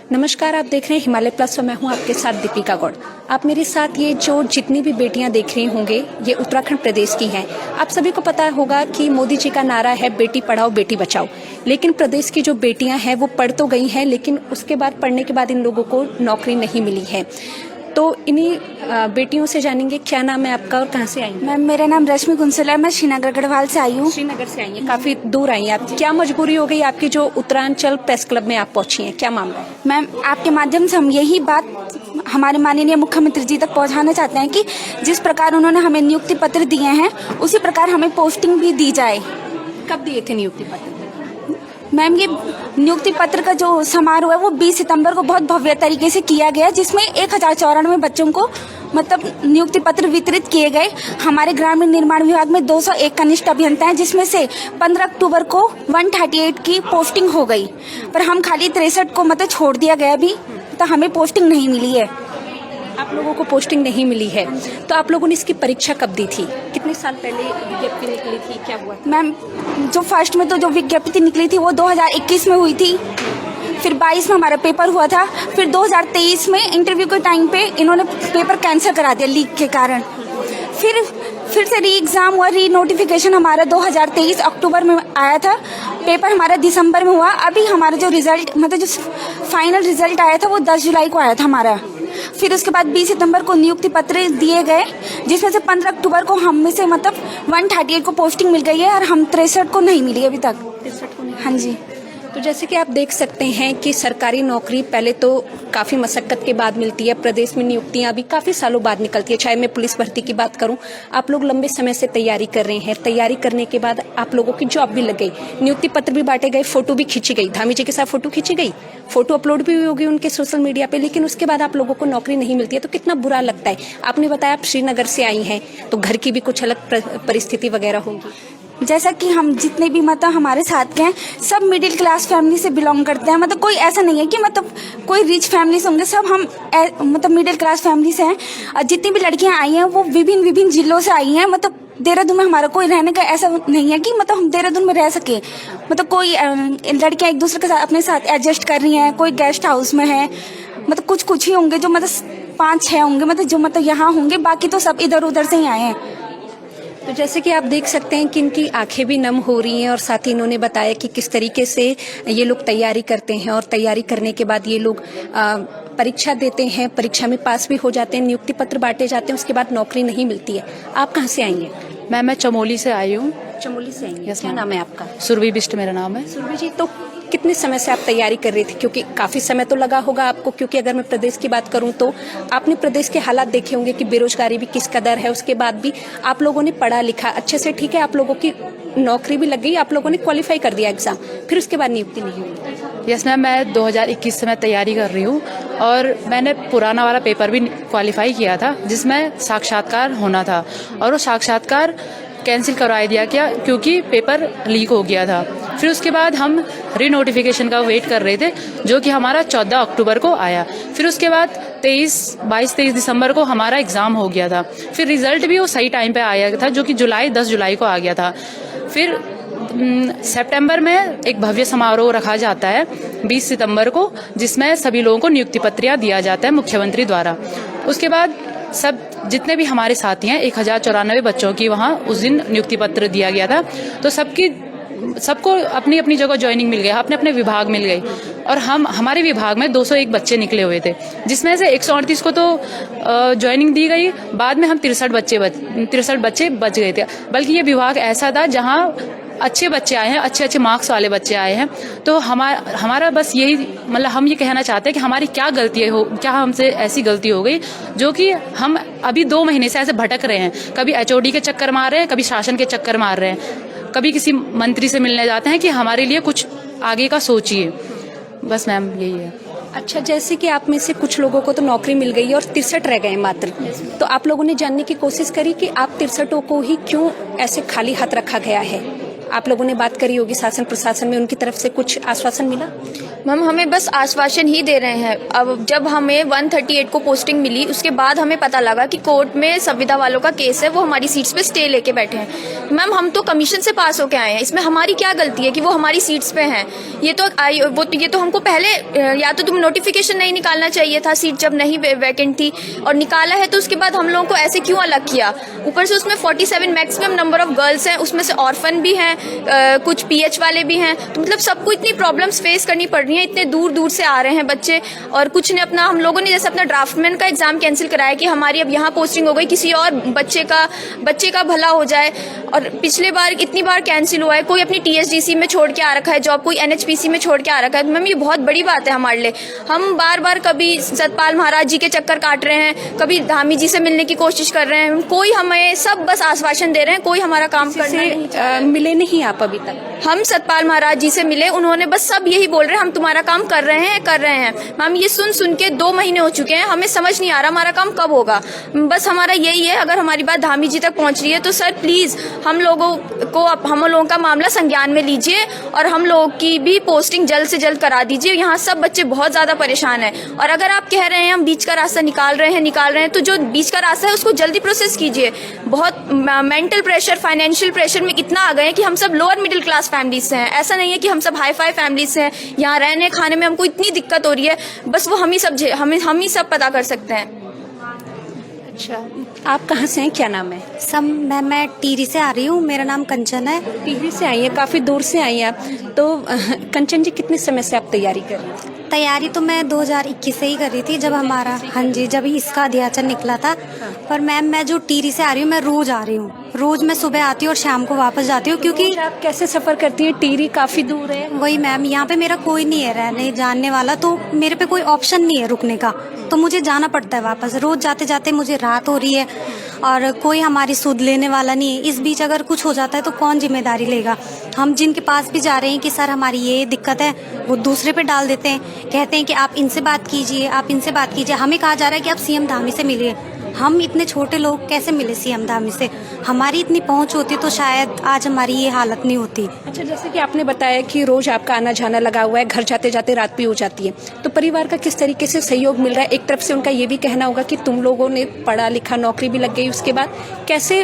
नमस्कार, आप देख रहे हैं हिमालय प्लस और मैं हूं आपके साथ दीपिका गौड़। आप मेरे साथ ये जो जितनी भी बेटियां देख रही होंगे ये उत्तराखंड प्रदेश की हैं। आप सभी को पता होगा कि मोदी जी का नारा है बेटी पढ़ाओ बेटी बचाओ, लेकिन प्रदेश की जो बेटियां हैं वो पढ़ तो गई हैं, लेकिन उसके बाद पढ़ने के बाद इन लोगों को नौकरी नहीं मिली है। तो इन्हीं बेटियों से जानेंगे क्या नाम है आपका और कहाँ से आई हैं? मैम, मेरा नाम रश्मि कुंसला है। मैं श्रीनगर गढ़वाल से आई हूँ। श्रीनगर से आई हैं, काफी दूर आई हैं आप। क्या मजबूरी हो गई आपकी जो उत्तरांचल प्रेस क्लब में आप पहुंची हैं, क्या मामला है? मैम, आपके माध्यम से हम यही बात हमारे माननीय मुख्यमंत्री जी तक पहुंचाना चाहते हैं कि जिस प्रकार उन्होंने हमें नियुक्ति पत्र दिए हैं उसी प्रकार हमें पोस्टिंग भी दी जाए। कब दिए थे नियुक्ति पत्र? मैम, ये नियुक्ति पत्र का जो समारोह है वो 20 सितंबर को बहुत भव्य तरीके से किया गया, जिसमें 1094 बच्चों को मतलब नियुक्ति पत्र वितरित किए गए। हमारे ग्रामीण निर्माण विभाग में 201 कनिष्ठ अभियंता हैं, जिसमें से 15 अक्टूबर को 138 की पोस्टिंग हो गई, पर हम खाली 63 को मतलब छोड़ दिया गया अभी, तो हमें पोस्टिंग नहीं मिली है। आप लोगों को पोस्टिंग नहीं मिली है, तो आप लोगों ने इसकी परीक्षा कब दी थी? कितने साल पहले विज्ञप्ति निकली थी, क्या हुआ? मैम, जो फर्स्ट में तो जो विज्ञप्ति निकली थी वो 2021 में हुई थी, फिर 22 में हमारा पेपर हुआ था, फिर 2023 में इंटरव्यू के टाइम पे इन्होंने पेपर कैंसिल करा दिया लीक के कारण। फिर से री एग्जाम हुआ, री नोटिफिकेशन हमारा 2023 अक्टूबर में आया था, पेपर हमारा दिसंबर में हुआ। अभी हमारा जो रिजल्ट मतलब जो फाइनल रिजल्ट आया था वो 10 जुलाई को आया था हमारा। फिर उसके बाद 20 सितंबर को नियुक्ति पत्र दिए गए, जिसमें से 15 अक्टूबर को हम में से मतलब 138 को पोस्टिंग मिल गई है और हम 63 को नहीं मिली अभी तक। 63 को नहीं? हाँ जी। तो जैसे कि आप देख सकते हैं कि सरकारी नौकरी पहले तो काफ़ी मशक्कत के बाद मिलती है। प्रदेश में नियुक्तियां भी काफ़ी सालों बाद निकलती है। चाहे मैं पुलिस भर्ती की बात करूं, आप लोग लंबे समय से तैयारी कर रहे हैं। तैयारी करने के बाद आप लोगों की जॉब भी लग गई, नियुक्ति पत्र भी बांटे गए, फोटो भी खींची गई, धामी जी के साथ फोटो खींची गई, फोटो अपलोड भी हुई होगी उनके सोशल मीडिया पे, लेकिन उसके बाद आप लोगों को नौकरी नहीं मिलती है तो कितना बुरा लगता है। आपने बताया आप श्रीनगर से आई हैं, तो घर की भी कुछ अलग परिस्थिति वगैरह होंगी। जैसा कि हम जितने भी मतलब हमारे साथ के हैं सब मिडिल क्लास फैमिली से बिलोंग करते हैं। मतलब कोई ऐसा नहीं है कि मतलब कोई रिच फैमिली से होंगे, सब हम मतलब मिडिल क्लास फैमिली से हैं। और जितनी भी लड़कियां आई हैं वो विभिन्न जिलों से आई हैं। मतलब देहरादून में हमारा कोई रहने का ऐसा नहीं है कि मतलब हम देहरादून में रह सके। मतलब कोई लड़कियां एक दूसरे के साथ अपने साथ एडजस्ट कर रही हैं, कोई गेस्ट हाउस में है, मतलब कुछ ही होंगे जो मतलब 5-6 होंगे मतलब जो मतलब यहाँ होंगे, बाकी तो सब इधर उधर से ही आए हैं। तो जैसे कि आप देख सकते हैं कि इनकी आंखें भी नम हो रही हैं और साथ ही इन्होंने बताया कि किस तरीके से ये लोग तैयारी करते हैं और तैयारी करने के बाद ये लोग परीक्षा देते हैं, परीक्षा में पास भी हो जाते हैं, नियुक्ति पत्र बांटे जाते हैं, उसके बाद नौकरी नहीं मिलती है। आप कहाँ से आई हैं? मैं चमोली से आई हूँ। चमोली से आई हैं। Yes, क्या ma'am. नाम है आपका? सुरभि बिष्ट मेरा नाम है। सुरभि जी, तो कितने समय से आप तैयारी कर रही थी? क्योंकि काफी समय तो लगा होगा आपको, क्योंकि अगर मैं प्रदेश की बात करूं तो आपने प्रदेश के हालात देखे होंगे कि बेरोजगारी भी किस कदर है। उसके बाद भी आप लोगों ने पढ़ा लिखा अच्छे से, ठीक है, आप लोगों की नौकरी भी लग गई, आप लोगों ने क्वालिफाई कर दिया एग्जाम, फिर उसके बाद नियुक्ति नहीं हुई। यस मैम, मैं 2021 से मैं तैयारी कर रही हूँ और मैंने पुराना वाला पेपर भी क्वालिफाई किया था जिसमें साक्षात्कार होना था, और वो साक्षात्कार कैंसिल करवा दिया गया क्योंकि पेपर लीक हो गया था। फिर उसके बाद हम री नोटिफिकेशन का वेट कर रहे थे, जो कि हमारा 14 अक्टूबर को आया। फिर उसके बाद 22-23 दिसंबर को हमारा एग्ज़ाम हो गया था। फिर रिजल्ट भी वो सही टाइम पे आया था, जो कि 10 जुलाई को आ गया था। फिर सितंबर में एक भव्य समारोह रखा जाता है 20 सितंबर को, जिसमें सभी लोगों को नियुक्ति पत्र दिया जाता है मुख्यमंत्री द्वारा। उसके बाद सब जितने भी हमारे साथी हैं 1094 बच्चों की वहाँ उस दिन नियुक्ति पत्र दिया गया था। तो सबको अपनी अपनी जगह ज्वाइनिंग मिल गई, अपने अपने विभाग मिल गई। और हमारे विभाग में 201 बच्चे निकले हुए थे, जिसमें से 138 को तो ज्वाइनिंग दी गई। बाद में हम 63 बच्चे बच गए थे। बल्कि ये विभाग ऐसा था जहाँ अच्छे बच्चे आए हैं, अच्छे मार्क्स वाले बच्चे आए हैं। तो हमारा बस यही मतलब हम ये कहना चाहते हैं कि हमारी क्या हमसे ऐसी गलती हो गई जो कि हम अभी 2 महीने से ऐसे भटक रहे हैं। कभी HOD के चक्कर मार रहे हैं, कभी शासन के चक्कर मार रहे हैं, कभी किसी मंत्री से मिलने जाते हैं कि हमारे लिए कुछ आगे का सोचिए। बस मैम यही है। अच्छा, जैसे कि आप में से कुछ लोगों को तो नौकरी मिल गई और 63 रह गए मात्र, तो आप लोगों ने जानने की कोशिश करी कि आप 63 को ही क्यों ऐसे खाली हाथ रखा गया है? आप लोगों ने बात करी होगी शासन प्रशासन में, उनकी तरफ से कुछ आश्वासन मिला? मैम हमें बस आश्वासन ही दे रहे हैं। अब जब हमें 138 को पोस्टिंग मिली उसके बाद हमें पता लगा कि कोर्ट में संविदा वालों का केस है, वो हमारी सीट्स पे स्टे लेके बैठे हैं। मैम हम तो कमीशन से पास होके आए हैं, इसमें हमारी क्या गलती है कि वो हमारी सीट्स पे हैं? ये तो हमको पहले या तो तुम नोटिफिकेशन नहीं निकालना चाहिए था, सीट जब नहीं वैकेंट थी, और निकाला है तो उसके बाद हम लोगों को ऐसे क्यों अलग किया? ऊपर से उसमें 47 मैक्सिमम नंबर ऑफ गर्ल्स हैं, उसमें से ऑर्फन भी हैं, कुछ पीएच वाले भी हैं, तो मतलब सबको इतनी प्रॉब्लम्स फेस करनी पड़ रही है। इतने दूर दूर से आ रहे हैं बच्चे, और कुछ ने अपना, हम लोगों ने जैसे अपना ड्राफ्टमैन का एग्जाम कैंसिल कराया कि हमारी अब यहाँ पोस्टिंग हो गई, किसी और बच्चे का भला हो जाए। और पिछले बार इतनी बार कैंसिल हुआ है, कोई अपनी टीएचडीसी में छोड़ के आ रखा है जॉब, कोई एनएचपीसी में छोड़ के आ रखा है। तो मैम ये बहुत बड़ी बात है हमारे लिए। हम बार बार कभी सतपाल महाराज जी के चक्कर काट रहे हैं, कभी धामी जी से मिलने की कोशिश कर रहे हैं, कोई हमें सब बस आश्वासन दे रहे हैं, कोई हमारा काम करना नहीं। मिले नहीं आप अभी तक? हम सतपाल महाराज जी से मिले, उन्होंने बस सब यही बोल रहे हैं हम तुम्हारा काम कर रहे हैं। मैम ये सुन के 2 महीने हो चुके हैं, हमें समझ नहीं आ रहा हमारा काम कब होगा। बस हमारा यही है, अगर हमारी बात धामी जी तक पहुंच रही है तो सर प्लीज हम लोगों का मामला संज्ञान में लीजिए और हम लोगों की भी पोस्टिंग जल्द से जल्द करा दीजिए। यहाँ सब बच्चे बहुत ज्यादा परेशान हैं, और अगर आप कह रहे हैं हम बीच का रास्ता निकाल रहे हैं तो जो बीच का रास्ता है उसको जल्दी प्रोसेस कीजिए। बहुत मेंटल प्रेशर, फाइनेंशियल प्रेशर में इतना आ गए हैं कि हम सब लोअर मिडिल क्लास फैमिली से हैं। ऐसा नहीं है कि हम सब हाई फाई फैमिली से हैं। यहाँ रहने खाने में हमको इतनी दिक्कत हो रही है, बस वो हम ही सब पता कर सकते हैं। अच्छा, आप कहाँ से हैं, क्या नाम है? मैं टीरी से आ रही हूँ, मेरा नाम कंचन है। टिहरी से आई है, काफी दूर से आई हैं आप। तो कंचन जी, कितने समय से आप तैयारी कर रही हैं? तैयारी तो मैं 2021 से ही कर रही थी, जब हमारा जब इसका अध्याचन निकला था। पर मैम मैं जो टीरी से आ रही हूँ, मैं रोज आ रही हूँ, रोज मैं सुबह आती हूँ और शाम को वापस जाती हूँ, क्योंकि आप कैसे सफर करती हैं? टीरी काफी दूर है। वही मैम, यहाँ पे मेरा कोई नहीं है रहने जानने वाला, तो मेरे पे कोई ऑप्शन नहीं है रुकने का, तो मुझे जाना पड़ता है वापस। रोज जाते जाते मुझे रात हो रही है और कोई हमारी सुध लेने वाला नहीं है। इस बीच अगर कुछ हो जाता है तो कौन जिम्मेदारी लेगा? हम जिनके पास भी जा रहे हैं कि सर हमारी ये दिक्कत है, वो दूसरे पे डाल देते हैं, कहते हैं कि आप इनसे बात कीजिए, आप इनसे बात कीजिए। हमें कहा जा रहा है कि आप सीएम धामी से मिलिए। हम इतने छोटे लोग कैसे मिले सीएम धामी से? हमारी इतनी पहुंच होती तो शायद आज हमारी ये हालत नहीं होती। अच्छा, जैसे कि आपने बताया कि रोज आपका आना जाना लगा हुआ है, घर जाते जाते रात भी हो जाती है, तो परिवार का किस तरीके से सहयोग मिल रहा है? एक तरफ से उनका ये भी कहना होगा कि तुम लोगों ने पढ़ा लिखा, नौकरी भी लग गई, उसके बाद कैसे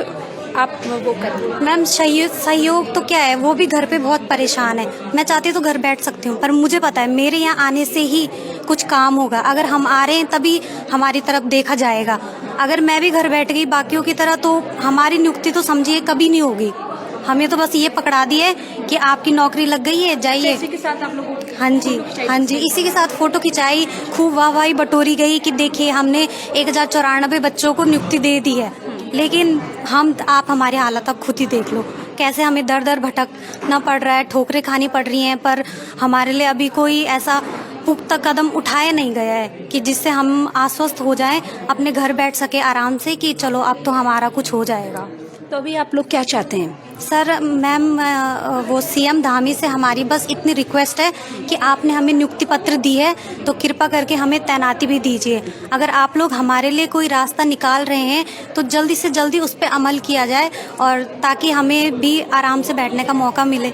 आप वो कर? मैम सहयोग तो क्या है, वो भी घर पे बहुत परेशान है। मैं चाहती तो घर बैठ सकती हूँ, पर मुझे पता है मेरे यहाँ आने से ही कुछ काम होगा। अगर हम आ रहे हैं तभी हमारी तरफ देखा जाएगा। अगर मैं भी घर बैठ गई बाकियों की तरह तो हमारी नियुक्ति तो समझिए कभी नहीं होगी। हमें तो बस ये पकड़ा दिया है कि आपकी नौकरी लग गई है, जाइए। इसी के साथ आप लोगों हाँ जी, इसी के साथ फोटो खिंचाई, खूब वाहवाही बटोरी गई कि देखिए हमने 1094 बच्चों को नियुक्ति दे दी है। लेकिन आप हमारी हालत अब खुद ही देख लो, कैसे हमें दर दर भटकना पड़ रहा है, ठोकरें खानी पड़ रही हैं, पर हमारे लिए अभी कोई ऐसा पुख्ता कदम उठाया नहीं गया है कि जिससे हम आश्वस्त हो जाएं, अपने घर बैठ सके आराम से कि चलो अब तो हमारा कुछ हो जाएगा। तो अभी आप लोग क्या चाहते हैं? सर मैम, वो सीएम धामी से हमारी बस इतनी रिक्वेस्ट है कि आपने हमें नियुक्ति पत्र दी है तो कृपा करके हमें तैनाती भी दीजिए। अगर आप लोग हमारे लिए कोई रास्ता निकाल रहे हैं तो जल्दी से जल्दी उस पर अमल किया जाए, और ताकि हमें भी आराम से बैठने का मौका मिले।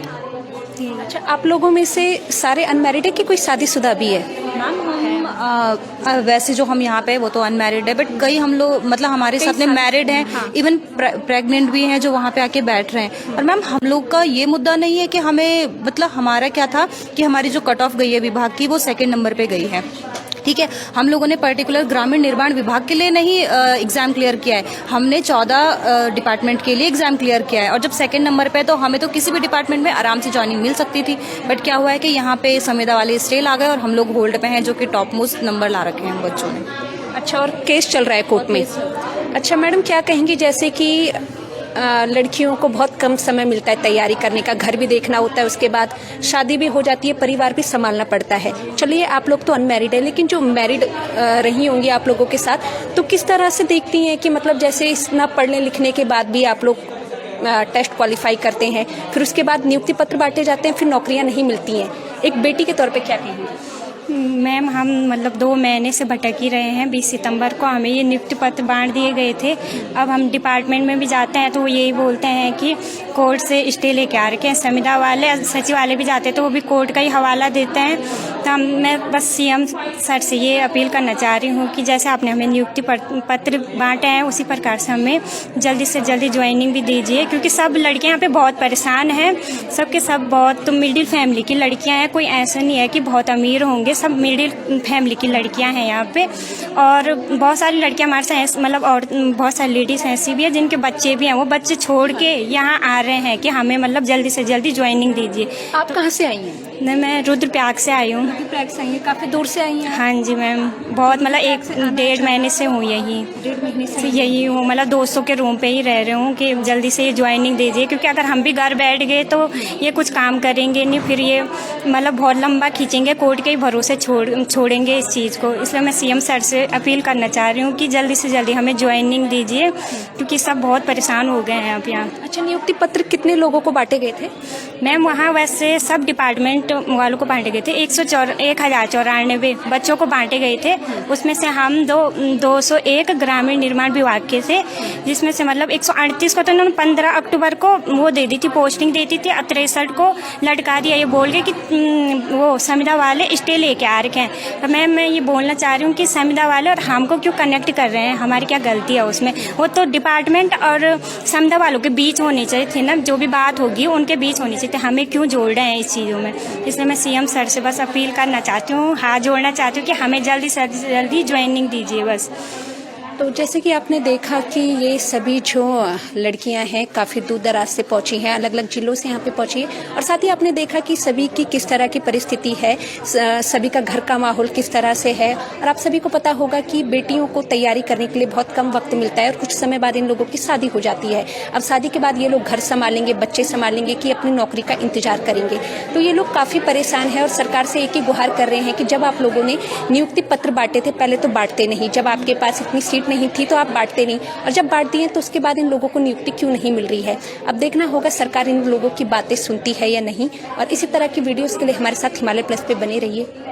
अच्छा, आप लोगों में से सारे अनमैरिड है कि कोई शादीशुदा भी है? वैसे जो हम यहाँ पे वो तो अनमैरिड है, बट कई हम लोग मतलब हमारे साथ में मैरिड हैं, इवन प्रेग्नेंट भी हैं जो वहाँ पे आके बैठ रहे हैं। और मैम हम लोग का ये मुद्दा नहीं है कि हमें, मतलब हमारा क्या था कि हमारी जो कट ऑफ गई है विभाग की वो 2nd नंबर पे गई है, ठीक है। हम लोगों ने पर्टिकुलर ग्रामीण निर्माण विभाग के लिए नहीं एग्जाम क्लियर किया है, हमने 14 डिपार्टमेंट के लिए एग्जाम क्लियर किया है। और जब 2nd नंबर पे तो हमें तो किसी भी डिपार्टमेंट में आराम से ज्वाइनिंग मिल सकती थी, बट क्या हुआ है कि यहाँ पे संविदा वाले स्टेल आ गए और हम लोग होल्ड पे हैं, जो कि टॉप मोस्ट नंबर ला रखे हैं हम बच्चों ने। अच्छा, और केस चल रहा है कोर्ट में? अच्छा मैडम, क्या कहेंगी, जैसे कि लड़कियों को बहुत कम समय मिलता है तैयारी करने का, घर भी देखना होता है, उसके बाद शादी भी हो जाती है, परिवार भी संभालना पड़ता है। चलिए आप लोग तो अनमैरिड है, लेकिन जो मैरिड रही होंगी आप लोगों के साथ, तो किस तरह से देखती हैं कि मतलब जैसे इतना पढ़ने लिखने के बाद भी आप लोग टेस्ट क्वालिफाई करते हैं, फिर उसके बाद नियुक्ति पत्र बांटे जाते हैं, फिर नौकरियां नहीं मिलती हैं, एक बेटी के तौर पे क्या कहेंगे? मैम हम मतलब 2 महीने से भटक ही रहे हैं। 20 सितंबर को हमें ये नियुक्ति पत्र बांट दिए गए थे। अब हम डिपार्टमेंट में भी जाते हैं तो वो यही बोलते हैं कि कोर्ट से स्टे लेके आ रखे हैं। संविदा वाले, सचिव वाले भी जाते हैं तो वो भी कोर्ट का ही हवाला देते हैं तो मैं बस सीएम सर से ये अपील करना चाह रही हूँ कि जैसे आपने हमें नियुक्ति पत्र बांटे हैं उसी प्रकार से हमें जल्दी से जल्दी ज्वाइनिंग भी दीजिए, क्योंकि सब लड़कियाँ यहाँ पे बहुत परेशान हैं। सबके सब बहुत तो मिडिल फैमिली की लड़कियाँ हैं, कोई ऐसा नहीं है कि बहुत अमीर होंगे, सब मिडिल फैमिली की लड़कियाँ हैं यहाँ पे। और बहुत सारी लड़कियाँ हमारे साथ मतलब और बहुत सारी लेडीज़ ऐसी भी है जिनके बच्चे भी हैं, वो बच्चे छोड़ के यहाँ आ रहे हैं कि हमें मतलब जल्दी से जल्दी ज्वाइनिंग दीजिए। आप कहाँ से आई हैं? नहीं, मैं रुद्रप्रयाग से आई हूँ। रुद्रप्रयाग से आई हैं, काफ़ी दूर से आई हैं? हाँ जी मैम, बहुत मतलब 1-1.5 महीने से हूँ यही। 1.5 महीने से यही हूँ, मतलब दोस्तों के रूम पे ही रह रही हूँ कि जल्दी से ये ज्वाइनिंग दीजिए, क्योंकि अगर हम भी घर बैठ गए तो ये कुछ काम करेंगे नहीं, फिर ये मतलब बहुत लंबा खींचेंगे, कोर्ट के ही भरोसे छोड़ेंगे इस चीज़ को। इसलिए मैं सीएम सर से अपील करना चाह रही हूँ कि जल्दी से जल्दी हमें ज्वाइनिंग दीजिए, क्योंकि सब बहुत परेशान हो गए हैं अब यहाँ। अच्छा, नियुक्ति पत्र कितने लोगों को बांटे गए थे? मैम वहाँ वैसे सब डिपार्टमेंट वालों को बांटे गए थे, 1094 बच्चों को बांटे गए थे। उसमें से हम 201 ग्रामीण निर्माण विभाग के थे, जिसमें से मतलब 138 को तो उन्होंने 15 अक्टूबर को वो दे दी थी, पोस्टिंग दे दी थी। 63 को लटका दिया, ये बोल के कि वो संविदा वाले स्टे लेके आ रखे हैं। तो मैम मैं ये बोलना चाह रही हूँ कि संविदा वाले और हमको क्यों कनेक्ट कर रहे हैं, हमारी क्या गलती है उसमें? वो तो डिपार्टमेंट और संविदा वालों के बीच होनी चाहिए थी ना, जो भी बात होगी उनके बीच होनी चाहिए थी, हमें क्यों जोड़ रहे हैं इस चीज़ों में? इसलिए मैं सीएम सर से बस अपील करना चाहती हूँ, हाथ जोड़ना चाहती हूँ कि हमें जल्दी से जल्दी ज्वाइनिंग दीजिए बस। तो जैसे कि आपने देखा कि ये सभी जो लड़कियां हैं काफ़ी दूर दराज से पहुंची हैं, अलग अलग जिलों से यहाँ पे पहुंची है, और साथ ही आपने देखा कि सभी की किस तरह की परिस्थिति है, सभी का घर का माहौल किस तरह से है। और आप सभी को पता होगा कि बेटियों को तैयारी करने के लिए बहुत कम वक्त मिलता है और कुछ समय बाद इन लोगों की शादी हो जाती है। अब शादी के बाद ये लोग घर संभालेंगे, बच्चे संभालेंगे कि अपनी नौकरी का इंतजार करेंगे। तो ये लोग काफ़ी परेशान हैं और सरकार से एक ही गुहार कर रहे हैं कि जब आप लोगों ने नियुक्ति पत्र बांटे थे, पहले तो बांटते नहीं, जब आपके पास इतनी सीट नहीं थी तो आप बांटते नहीं, और जब बांट दिए तो उसके बाद इन लोगों को नियुक्ति क्यों नहीं मिल रही है। अब देखना होगा सरकार इन लोगों की बातें सुनती है या नहीं। और इसी तरह की वीडियोस के लिए हमारे साथ हिमालय प्लस पे बने रहिए।